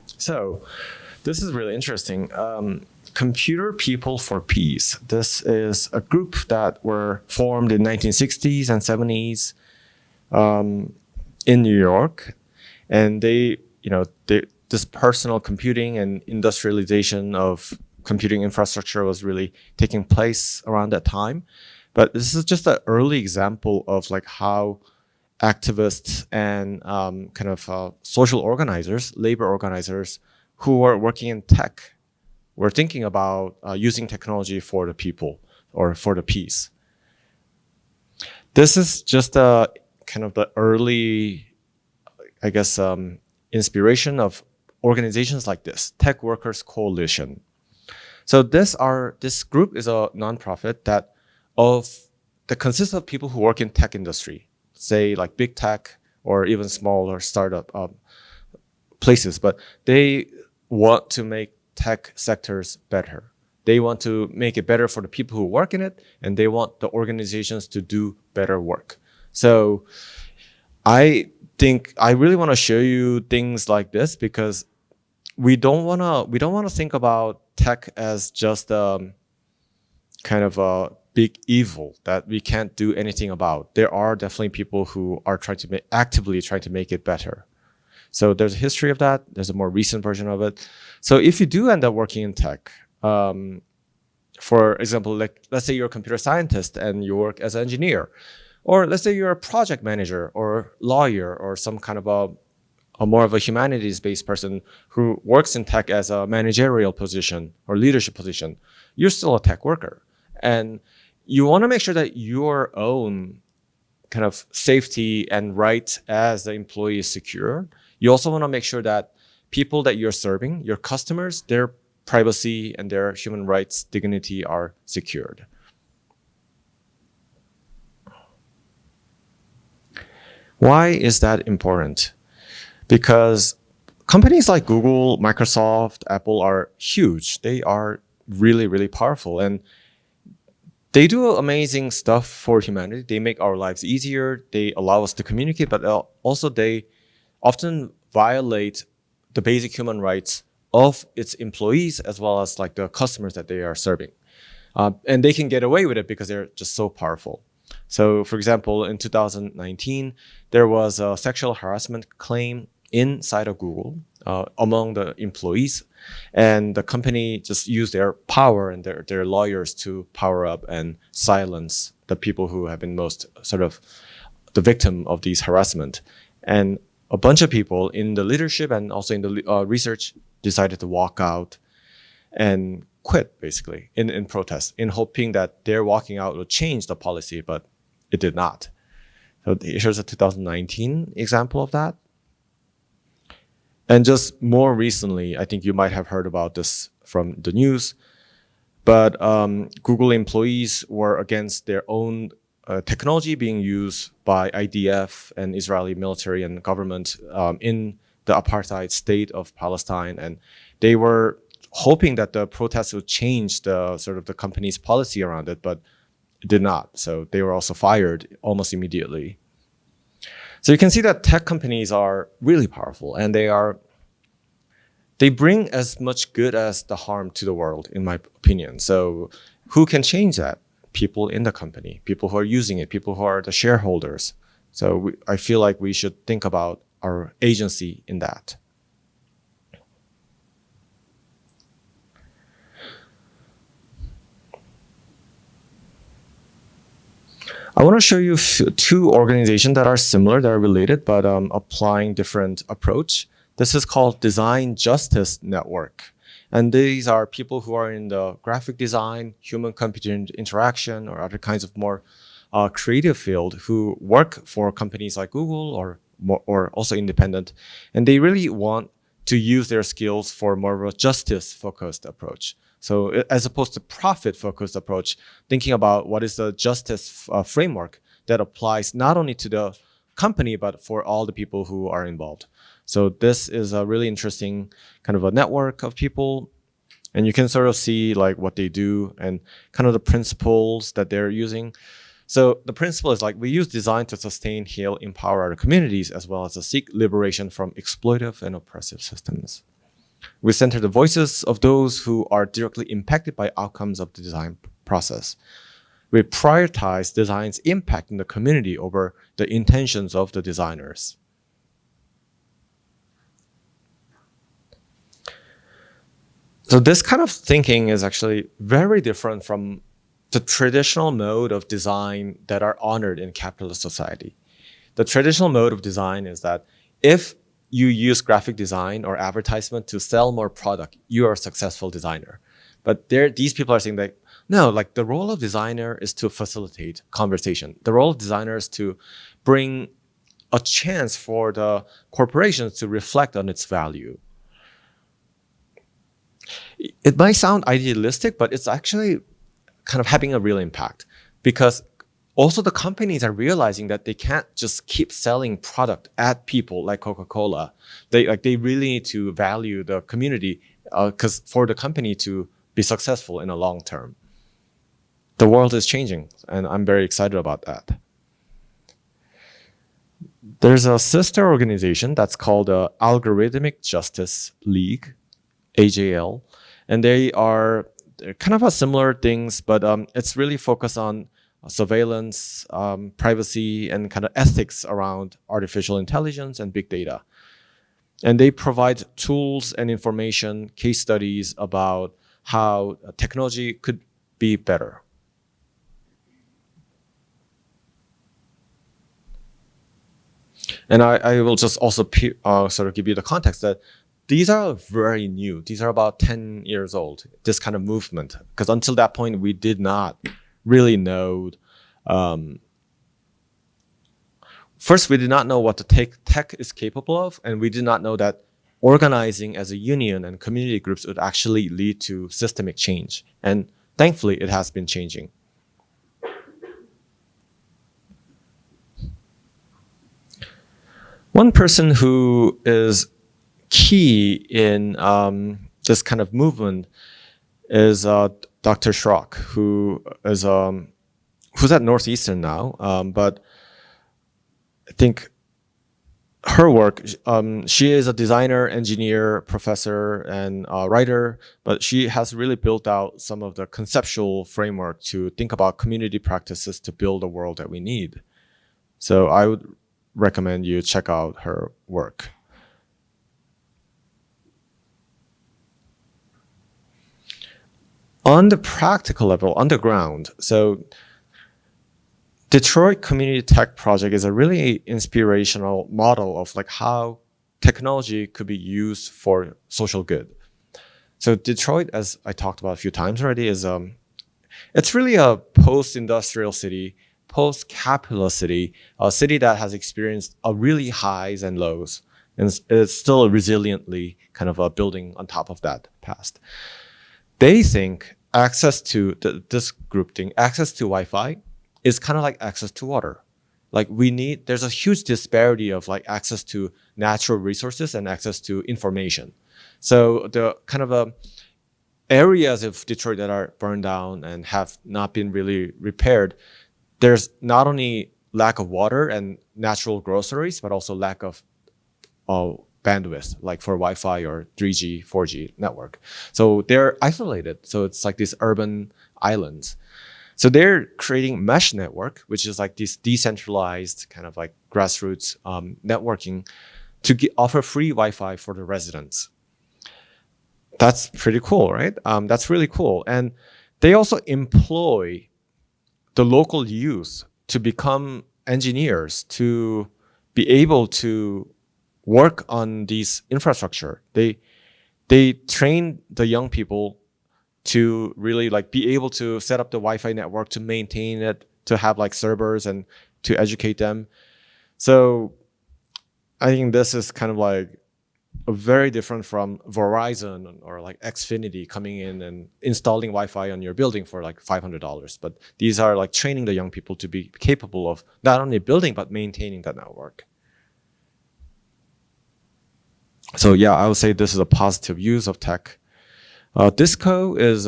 So this is really interesting. Computer People for Peace. This is a group that were formed in 1960s and 70s in New York, and this personal computing and industrialization of computing infrastructure was really taking place around that time. But this is just an early example of like how activists and social organizers, labor organizers who are working in tech were thinking about using technology for the people or for the peace. This is just a kind of the early, I guess, inspiration of organizations like this, Tech Workers Coalition. So this group is a nonprofit that consists of people who work in tech industry, say like big tech or even smaller startup places, but they want to make tech sectors better. They want to make it better for the people who work in it, and they want the organizations to do better work. So I think I really want to show you things like this because we don't want to think about tech as just kind of a big evil that we can't do anything about. There are definitely people who are actively trying to make it better. So there's a history of that. There's a more recent version of it. So if you do end up working in tech, for example, like let's say you're a computer scientist and you work as an engineer, or let's say you're a project manager or lawyer or some kind of a more of a humanities-based person who works in tech as a managerial position or leadership position, you're still a tech worker. And you want to make sure that your own kind of safety and right as the employee is secure. You also want to make sure that people that you're serving, your customers, their privacy and their human rights, dignity are secured. Why is that important? Because companies like Google, Microsoft, Apple are huge. They are really, really powerful. And they do amazing stuff for humanity. They make our lives easier. They allow us to communicate, but also they often violate the basic human rights of its employees as well as like the customers that they are serving. And they can get away with it because they're just so powerful. So for example, in 2019, there was a sexual harassment claim inside of Google among the employees. And the company just used their power and their lawyers to power up and silence the people who have been most sort of the victim of these harassment. And a bunch of people in the leadership and also in the research decided to walk out and quit basically in protest, in hoping that their walking out would change the policy, but it did not. So here's a 2019 example of that. And just more recently, I think you might have heard about this from the news, but Google employees were against their own technology being used by IDF and Israeli military and government in the apartheid state of Palestine. And they were hoping that the protests would change the sort of the company's policy around it, but it did not. So they were also fired almost immediately. So you can see that tech companies are really powerful, and they bring as much good as the harm to the world, in my opinion. So who can change that? People in the company, people who are using it, people who are the shareholders. So I feel like we should think about our agency in that. I want to show you two organizations that are similar, that are related, but applying different approach. This is called Design Justice Network. And these are people who are in the graphic design, human-computer interaction, or other kinds of more creative field who work for companies like Google or also independent. And they really want to use their skills for more of a justice-focused approach. So as opposed to profit-focused approach, thinking about what is the justice framework that applies not only to the company, but for all the people who are involved. So this is a really interesting kind of a network of people. And you can sort of see like what they do and kind of the principles that they're using. So the principle is like we use design to sustain, heal, empower our communities, as well as to seek liberation from exploitive and oppressive systems. We center the voices of those who are directly impacted by outcomes of the design process. We prioritize design's impact in the community over the intentions of the designers. So this kind of thinking is actually very different from the traditional mode of design that are honored in capitalist society. The traditional mode of design is that if you use graphic design or advertisement to sell more product, you are a successful designer. But these people are saying that, no, like the role of designer is to facilitate conversation. The role of designer is to bring a chance for the corporations to reflect on its value. It might sound idealistic, but it's actually kind of having a real impact, because also the companies are realizing that they can't just keep selling product at people like Coca-Cola. They really need to value the community, because for the company to be successful in the long term. The world is changing, and I'm very excited about that. There's a sister organization that's called the Algorithmic Justice League, AJL, and they're kind of a similar things, but it's really focused on surveillance, privacy, and kind of ethics around artificial intelligence and big data. And they provide tools and information, case studies about how technology could be better. And I will just also sort of give you the context that these are very new. These are about 10 years old, this kind of movement. Because until that point, we did not really know. First, we did not know what the tech is capable of, and we did not know that organizing as a union and community groups would actually lead to systemic change. And thankfully, it has been changing. One person who is key in this kind of movement is Dr. Schrock, who's at Northeastern now, but I think her work, she is a designer, engineer, professor, and writer, but she has really built out some of the conceptual framework to think about community practices to build a world that we need. So I would recommend you check out her work. On the practical level, on the ground, so Detroit Community Tech Project is a really inspirational model of like how technology could be used for social good. So Detroit, as I talked about a few times already, is it's really a post-industrial city, post-capitalist city, a city that has experienced a really highs and lows, and it's still resiliently kind of building on top of that past. They think access to this group thing, access to Wi-Fi is kind of like access to water. Like there's a huge disparity of like access to natural resources and access to information. So the kind of areas of Detroit that are burned down and have not been really repaired, there's not only lack of water and natural groceries, but also lack of bandwidth, like for Wi-Fi or 3G, 4G network. So they're isolated. So it's like these urban islands. So they're creating mesh network, which is like this decentralized kind of like grassroots networking to offer free Wi-Fi for the residents. That's pretty cool, right? That's really cool. And they also employ the local youth to become engineers, to be able to work on these infrastructure. They train the young people to really like be able to set up the Wi-Fi network, to maintain it, to have like servers and to educate them. So I think this is kind of like very different from Verizon or like Xfinity coming in and installing Wi-Fi on your building for like $500. But these are like training the young people to be capable of not only building, but maintaining that network. So yeah, I would say this is a positive use of tech. Disco is,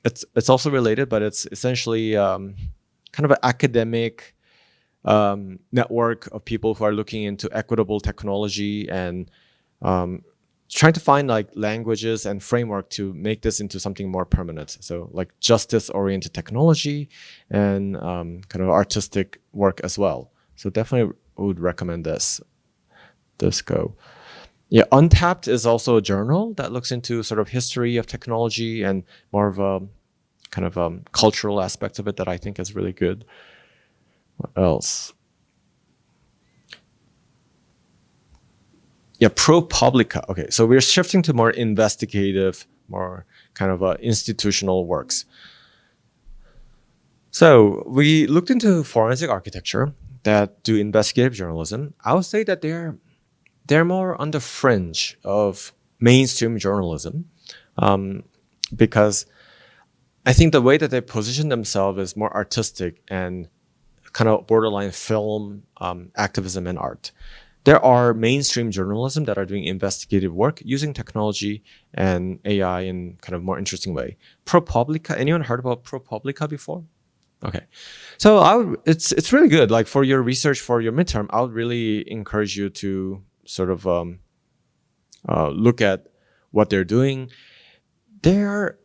it's also related, but it's essentially kind of an academic network of people who are looking into equitable technology and trying to find like languages and framework to make this into something more permanent. So like justice-oriented technology and kind of artistic work as well. So definitely would recommend this go. Yeah, Untapped is also a journal that looks into sort of history of technology and more of a kind of cultural aspects of it that I think is really good. What else? Yeah, ProPublica. Okay, so we're shifting to more investigative, more kind of institutional works. So we looked into forensic architecture that do investigative journalism. I would say that they're more on the fringe of mainstream journalism, because I think the way that they position themselves is more artistic and kind of borderline film, activism, and art. There are mainstream journalism that are doing investigative work using technology and AI in kind of more interesting way. ProPublica, anyone heard about ProPublica before? Okay, so it's really good. Like for your research for your midterm, I would really encourage you to sort of look at what they're doing. They're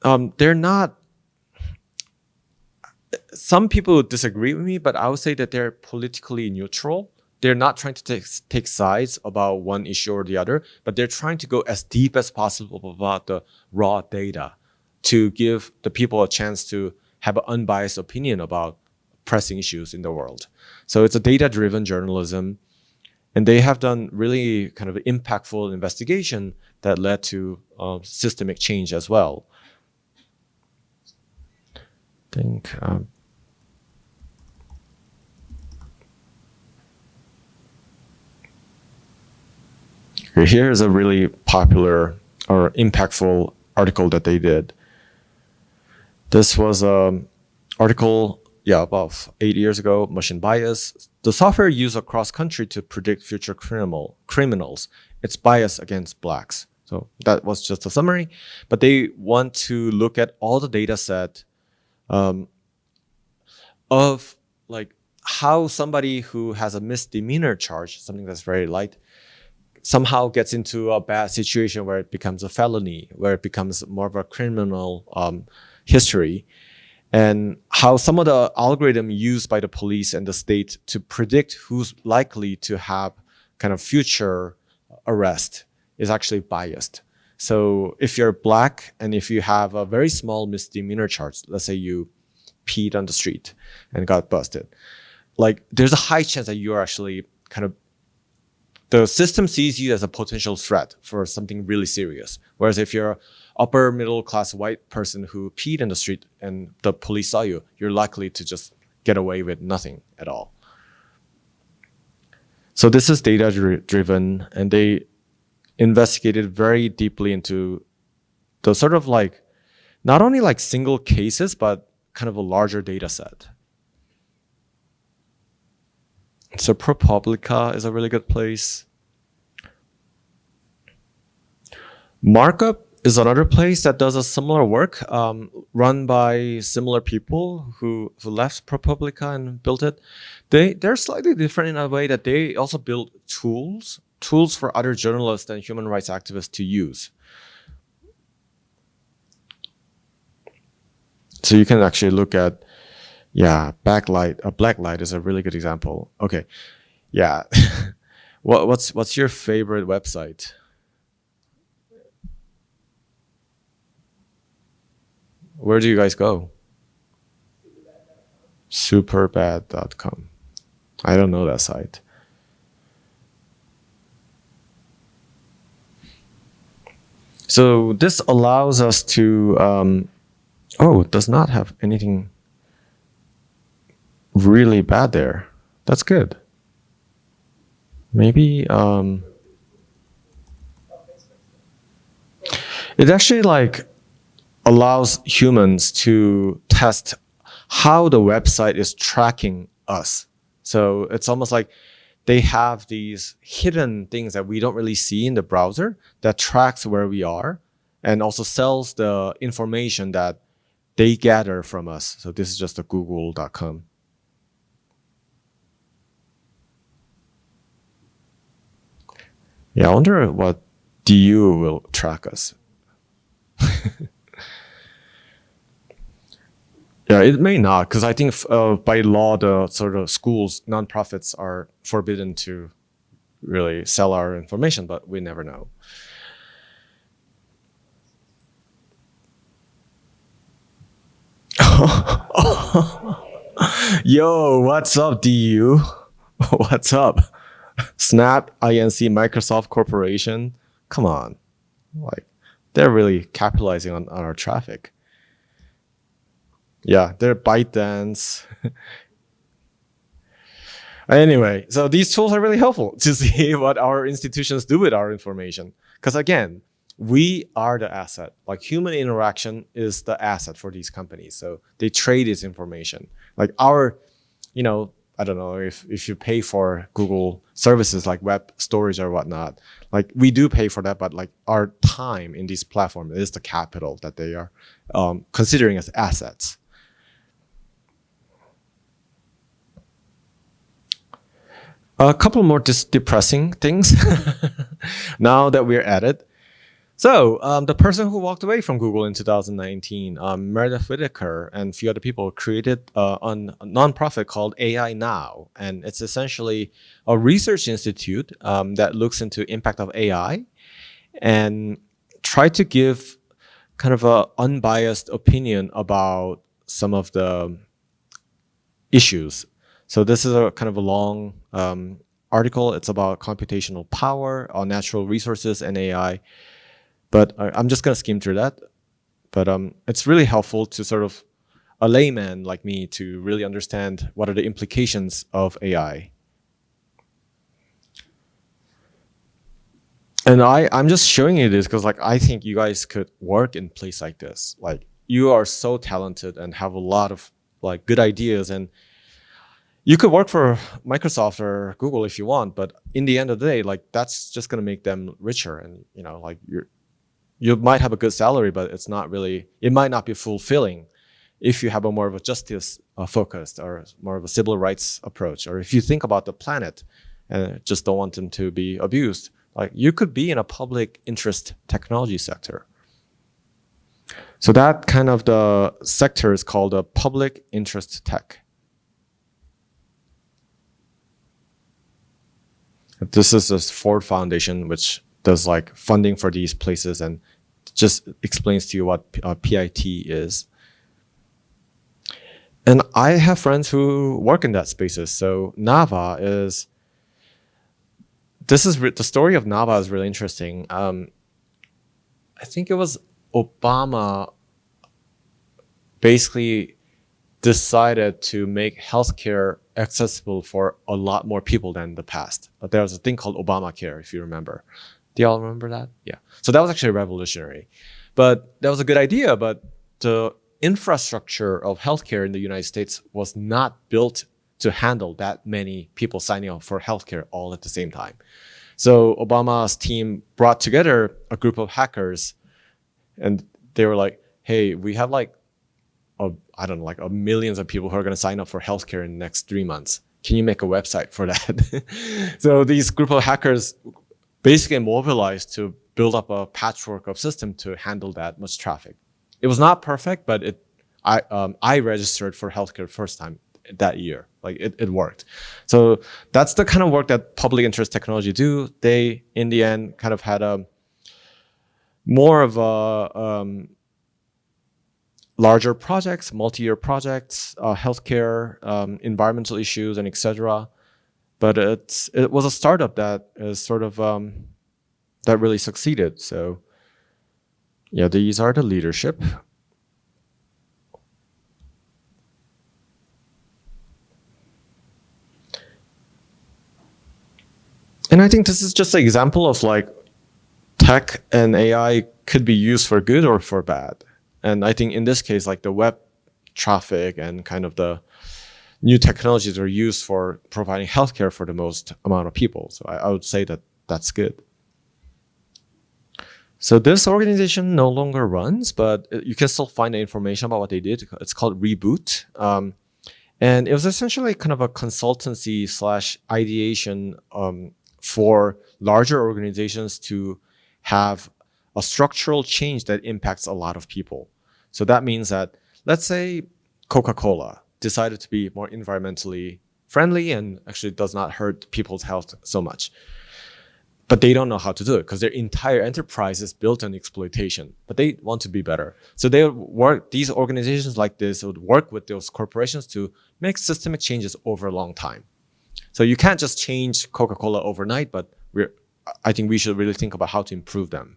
not. Some people disagree with me, but I would say that they're politically neutral. They're not trying to take sides about one issue or the other, but they're trying to go as deep as possible about the raw data to give the people a chance to have an unbiased opinion about pressing issues in the world. So it's a data-driven journalism, and they have done really kind of impactful investigation that led to systemic change as well. I think here is a really popular or impactful article that they did. This was an article, about 8 years ago, Machine Bias. The software used across country to predict future criminals. It's biased against blacks. So that was just a summary. But they want to look at all the data set of like how somebody who has a misdemeanor charge, something that's very light, somehow gets into a bad situation where it becomes a felony, where it becomes more of a criminal history, and how some of the algorithm used by the police and the state to predict who's likely to have kind of future arrest is actually biased. So if you're black and if you have a very small misdemeanor charge, let's say you peed on the street and got busted, like there's a high chance that you're actually kind of, the system sees you as a potential threat for something really serious. Whereas if you're an upper middle class white person who peed in the street and the police saw you, you're likely to just get away with nothing at all. So this is data driven, and they investigated very deeply into the sort of like, not only like single cases, but kind of a larger data set. So ProPublica is a really good place. Markup is another place that does a similar work, run by similar people who left ProPublica and built it. They're slightly different in a way that they also build tools for other journalists and human rights activists to use. So you can actually look at, Backlight. Blacklight is a really good example. Okay, yeah. What's your favorite website? Where do you guys go? Superbad.com. I don't know that site. So this allows us to, it does not have anything really bad there. That's good. Maybe it actually like allows humans to test how the website is tracking us. So it's almost like they have these hidden things that we don't really see in the browser that tracks where we are and also sells the information that they gather from us. So this is just a google.com. Yeah, I wonder what DU will track us. Yeah, it may not, because I think by law, the sort of schools, nonprofits are forbidden to really sell our information, but we never know. Yo, what's up, DU? What's up? Snap, INC, Microsoft Corporation. Come on. Like, they're really capitalizing on our traffic. Yeah, they're ByteDance. Anyway, so these tools are really helpful to see what our institutions do with our information. Because again, we are the asset. Like human interaction is the asset for these companies. So they trade this information. Like our, I don't know if you pay for Google services like web storage or whatnot, like we do pay for that, but like our time in this platform is the capital that they are considering as assets. A couple more depressing things now that we're at it. So the person who walked away from Google in 2019, Meredith Whittaker, and a few other people created a nonprofit called AI Now. And it's essentially a research institute that looks into impact of AI and try to give kind of an unbiased opinion about some of the issues. So this is a kind of a long article. It's about computational power, natural resources, and AI. But I'm just going to skim through that. But it's really helpful to sort of a layman like me to really understand what are the implications of AI. And I'm just showing you this because like I think you guys could work in a place like this. Like you are so talented and have a lot of like good ideas, and you could work for Microsoft or Google if you want, but in the end of the day, like that's just going to make them richer. And like you might have a good salary, but it might not be fulfilling if you have a more of a justice focused or more of a civil rights approach, or if you think about the planet and just don't want them to be abused. Like you could be in a public interest technology sector. So that kind of the sector is called a public interest tech. This is the Ford Foundation, which does like funding for these places and just explains to you what PIT is. And I have friends who work in that spaces. So Nava is, the story of Nava is really interesting. I think it was Obama basically decided to make healthcare accessible for a lot more people than the past. There was a thing called Obamacare, if you remember. Do y'all remember that? Yeah. So that was actually revolutionary. But that was a good idea, but the infrastructure of healthcare in the United States was not built to handle that many people signing up for healthcare all at the same time. So Obama's team brought together a group of hackers, and they were like, hey, we have like millions of people who are going to sign up for healthcare in the next 3 months. Can you make a website for that? So these group of hackers basically mobilized to build up a patchwork of system to handle that much traffic. It was not perfect, but I registered for healthcare first time that year. Like it worked. So that's the kind of work that public interest technology do. They, in the end, kind of had a more of a larger projects, multi-year projects, healthcare, environmental issues, and etc. But it was a startup that is sort of that really succeeded. So yeah, these are the leadership. And I think this is just an example of like tech and AI could be used for good or for bad. And I think in this case, like the web traffic and kind of the new technologies are used for providing healthcare for the most amount of people. So I would say that that's good. So this organization no longer runs, but you can still find the information about what they did. It's called Reboot. And it was essentially kind of a consultancy / ideation for larger organizations to have a structural change that impacts a lot of people. So that means that, let's say Coca-Cola decided to be more environmentally friendly and actually does not hurt people's health so much. But they don't know how to do it because their entire enterprise is built on exploitation, but they want to be better. So these organizations like this would work with those corporations to make systemic changes over a long time. So you can't just change Coca-Cola overnight, but I think we should really think about how to improve them.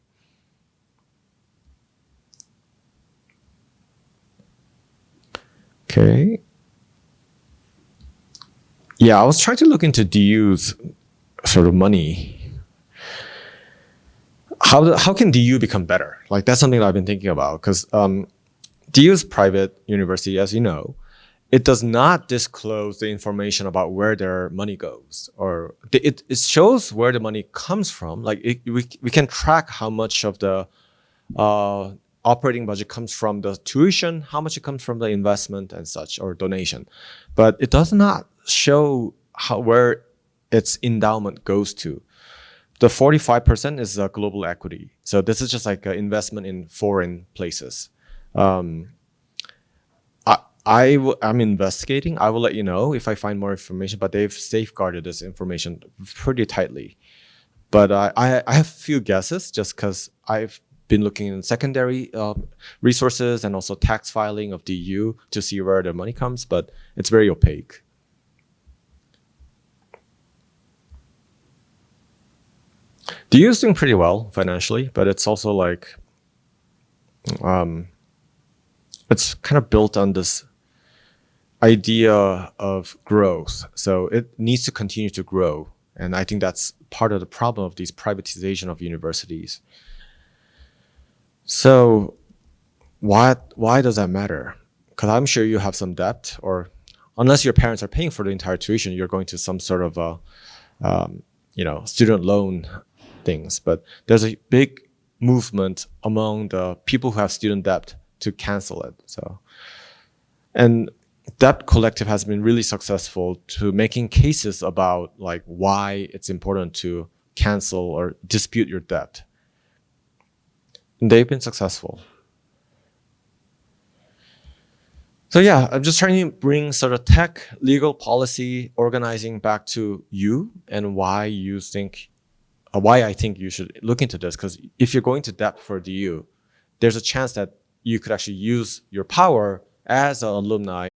Okay. Yeah, I was trying to look into DU's sort of money. How can DU become better? Like that's something that I've been thinking about because DU is private university, as you know. It does not disclose the information about where their money goes, or it shows where the money comes from. Like we can track how much of the operating budget comes from the tuition, how much it comes from the investment and such, or donation, but it does not show where its endowment goes to. The 45% is global equity. So this is just like an investment in foreign places. I'm investigating. I will let you know if I find more information, but they've safeguarded this information pretty tightly. But I have a few guesses just because I've been looking in secondary resources and also tax filing of DU to see where the money comes, but it's very opaque. DU is doing pretty well financially, but it's also like, it's kind of built on this idea of growth. So it needs to continue to grow. And I think that's part of the problem of these privatization of universities. So why does that matter? Because I'm sure you have some debt, or unless your parents are paying for the entire tuition, you're going to some sort of student loan things. But there's a big movement among the people who have student debt to cancel it. So, and Debt Collective has been really successful to making cases about like why it's important to cancel or dispute your debt. And they've been successful. So yeah, I'm just trying to bring sort of tech, legal policy, organizing back to you and why I think you should look into this. Because if you're going to debt for DU, there's a chance that you could actually use your power as an alumni